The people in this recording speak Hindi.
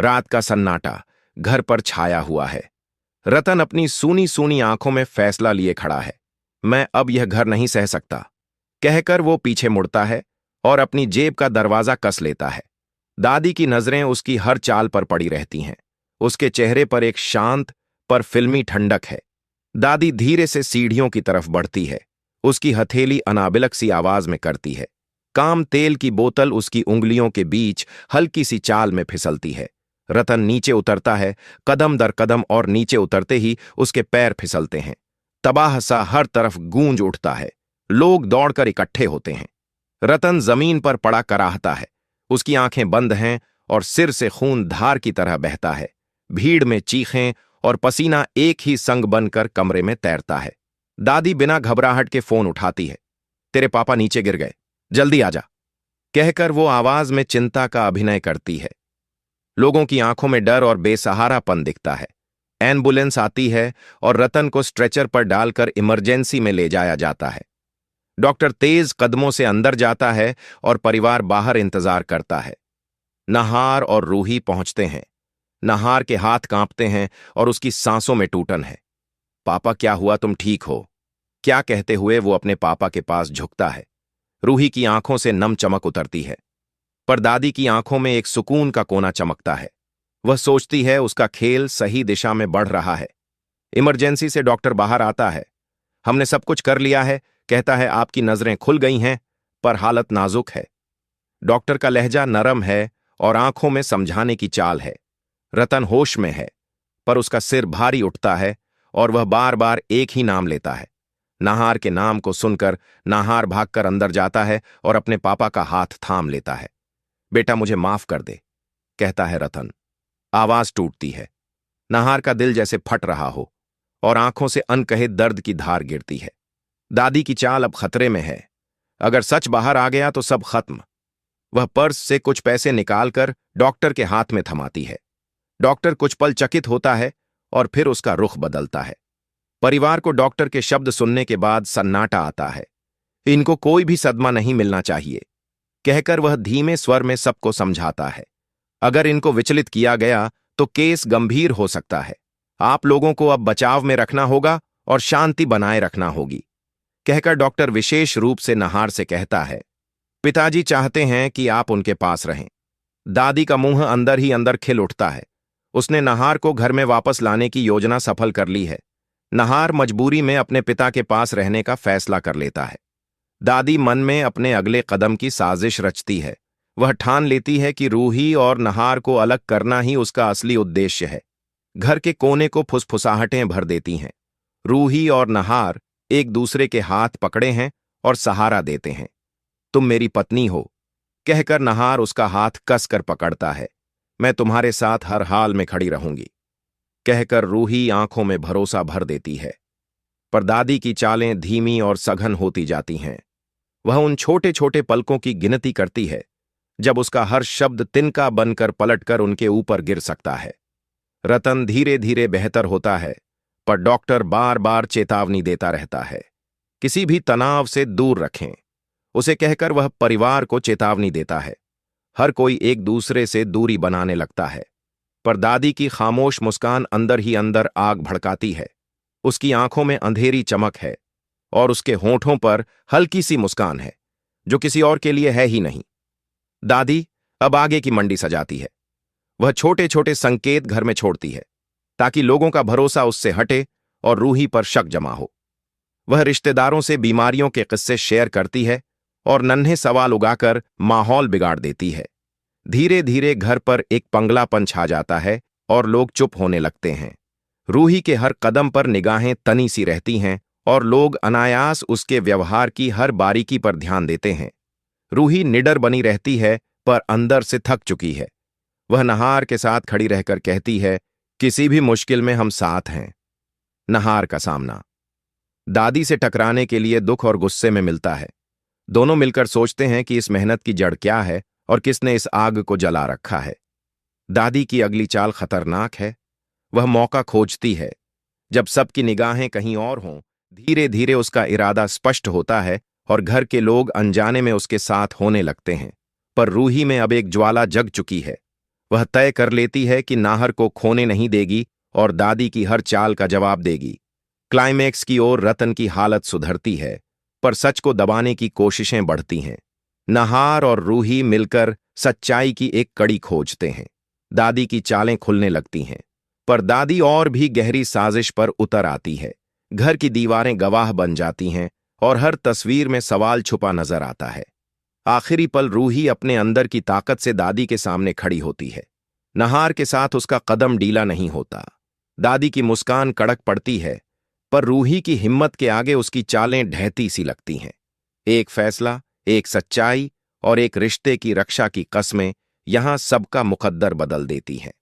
रात का सन्नाटा घर पर छाया हुआ है। रतन अपनी सूनी सूनी आंखों में फैसला लिए खड़ा है। मैं अब यह घर नहीं सह सकता, कहकर वो पीछे मुड़ता है और अपनी जेब का दरवाजा कस लेता है। दादी की नजरें उसकी हर चाल पर पड़ी रहती हैं। उसके चेहरे पर एक शांत पर फिल्मी ठंडक है। दादी धीरे से सीढ़ियों की तरफ बढ़ती है। उसकी हथेली अनाबिलक सी आवाज में करती है। काम तेल की बोतल उसकी उंगलियों के बीच हल्की सी चाल में फिसलती है। रतन नीचे उतरता है, कदम दर कदम, और नीचे उतरते ही उसके पैर फिसलते हैं। तबाह सा हर तरफ गूंज उठता है। लोग दौड़कर इकट्ठे होते हैं। रतन जमीन पर पड़ा कराहता है। उसकी आंखें बंद हैं और सिर से खून धार की तरह बहता है। भीड़ में चीखें और पसीना एक ही संग बनकर कमरे में तैरता है। दादी बिना घबराहट के फोन उठाती है। तेरे पापा नीचे गिर गए, जल्दी आजा, कहकर वो आवाज में चिंता का अभिनय करती है। लोगों की आंखों में डर और बेसहारापन दिखता है। एम्बुलेंस आती है और रतन को स्ट्रेचर पर डालकर इमरजेंसी में ले जाया जाता है। डॉक्टर तेज कदमों से अंदर जाता है और परिवार बाहर इंतजार करता है। नहार और रूही पहुंचते हैं। नहार के हाथ कांपते हैं और उसकी सांसों में टूटन है। पापा क्या हुआ, तुम ठीक हो? क्या कहते हुए वो अपने पापा के पास झुकता है। रूही की आंखों से नम चमक उतरती है, पर दादी की आंखों में एक सुकून का कोना चमकता है। वह सोचती है उसका खेल सही दिशा में बढ़ रहा है। इमरजेंसी से डॉक्टर बाहर आता है। हमने सब कुछ कर लिया है, कहता है। आपकी नजरें खुल गई हैं, पर हालत नाजुक है। डॉक्टर का लहजा नरम है और आंखों में समझाने की चाल है। रतन होश में है, पर उसका सिर भारी उठता है और वह बार बार एक ही नाम लेता है। नाहार के नाम को सुनकर नाहार भागकर अंदर जाता है और अपने पापा का हाथ थाम लेता है। बेटा, मुझे माफ कर दे, कहता है रतन। आवाज टूटती है। नाहार का दिल जैसे फट रहा हो और आंखों से अनकहे दर्द की धार गिरती है। दादी की चाल अब खतरे में है। अगर सच बाहर आ गया तो सब खत्म। वह पर्स से कुछ पैसे निकालकर डॉक्टर के हाथ में थमाती है। डॉक्टर कुछ पल चकित होता है और फिर उसका रुख बदलता है। परिवार को डॉक्टर के शब्द सुनने के बाद सन्नाटा आता है। इनको कोई भी सदमा नहीं मिलना चाहिए, कहकर वह धीमे स्वर में सबको समझाता है। अगर इनको विचलित किया गया तो केस गंभीर हो सकता है। आप लोगों को अब बचाव में रखना होगा और शांति बनाए रखना होगी, कहकर डॉक्टर विशेष रूप से नहार से कहता है। पिताजी चाहते हैं कि आप उनके पास रहें। दादी का मुंह अंदर ही अंदर खिल उठता है। उसने नहार को घर में वापस लाने की योजना सफल कर ली है। नहार मजबूरी में अपने पिता के पास रहने का फैसला कर लेता है। दादी मन में अपने अगले कदम की साजिश रचती है। वह ठान लेती है कि रूही और नहार को अलग करना ही उसका असली उद्देश्य है। घर के कोने को फुसफुसाहटें भर देती हैं। रूही और नहार एक दूसरे के हाथ पकड़े हैं और सहारा देते हैं। तुम मेरी पत्नी हो, कहकर नहार उसका हाथ कसकर पकड़ता है। मैं तुम्हारे साथ हर हाल में खड़ी रहूंगी, कहकर रूही आंखों में भरोसा भर देती है। पर दादी की चालें धीमी और सघन होती जाती हैं। वह उन छोटे छोटे पलकों की गिनती करती है जब उसका हर शब्द तिनका बनकर पलटकर उनके ऊपर गिर सकता है। रतन धीरे धीरे बेहतर होता है, पर डॉक्टर बार बार चेतावनी देता रहता है। किसी भी तनाव से दूर रखें, उसे कहकर वह परिवार को चेतावनी देता है। हर कोई एक दूसरे से दूरी बनाने लगता है, पर दादी की खामोश मुस्कान अंदर ही अंदर आग भड़काती है। उसकी आंखों में अंधेरी चमक है और उसके होंठों पर हल्की सी मुस्कान है जो किसी और के लिए है ही नहीं। दादी अब आगे की मंडी सजाती है। वह छोटे छोटे संकेत घर में छोड़ती है ताकि लोगों का भरोसा उससे हटे और रूही पर शक जमा हो। वह रिश्तेदारों से बीमारियों के किस्से शेयर करती है और नन्हे सवाल उगाकर माहौल बिगाड़ देती है। धीरे धीरे घर पर एक पंगलापन छा जाता है और लोग चुप होने लगते हैं। रूही के हर कदम पर निगाहें तनी सी रहती हैं और लोग अनायास उसके व्यवहार की हर बारीकी पर ध्यान देते हैं। रूही निडर बनी रहती है, पर अंदर से थक चुकी है। वह नहार के साथ खड़ी रहकर कहती है, किसी भी मुश्किल में हम साथ हैं। नहार का सामना दादी से टकराने के लिए दुख और गुस्से में मिलता है। दोनों मिलकर सोचते हैं कि इस मेहनत की जड़ क्या है और किसने इस आग को जला रखा है। दादी की अगली चाल खतरनाक है। वह मौका खोजती है। जब सबकी निगाहें कहीं और हों, धीरे धीरे उसका इरादा स्पष्ट होता है और घर के लोग अनजाने में उसके साथ होने लगते हैं। पर रूही में अब एक ज्वाला जग चुकी है। वह तय कर लेती है कि नाहर को खोने नहीं देगी और दादी की हर चाल का जवाब देगी। क्लाइमैक्स की ओर रतन की हालत सुधरती है, पर सच को दबाने की कोशिशें बढ़ती हैं। नाहर और रूही मिलकर सच्चाई की एक कड़ी खोजते हैं। दादी की चालें खुलने लगती हैं, पर दादी और भी गहरी साजिश पर उतर आती है। घर की दीवारें गवाह बन जाती हैं और हर तस्वीर में सवाल छुपा नजर आता है। आखिरी पल रूही अपने अंदर की ताकत से दादी के सामने खड़ी होती है। नाहर के साथ उसका कदम ढीला नहीं होता। दादी की मुस्कान कड़क पड़ती है, पर रूही की हिम्मत के आगे उसकी चालें ढहती सी लगती हैं। एक फैसला, एक सच्चाई और एक रिश्ते की रक्षा की कस्में यहां सबका मुकद्दर बदल देती हैं।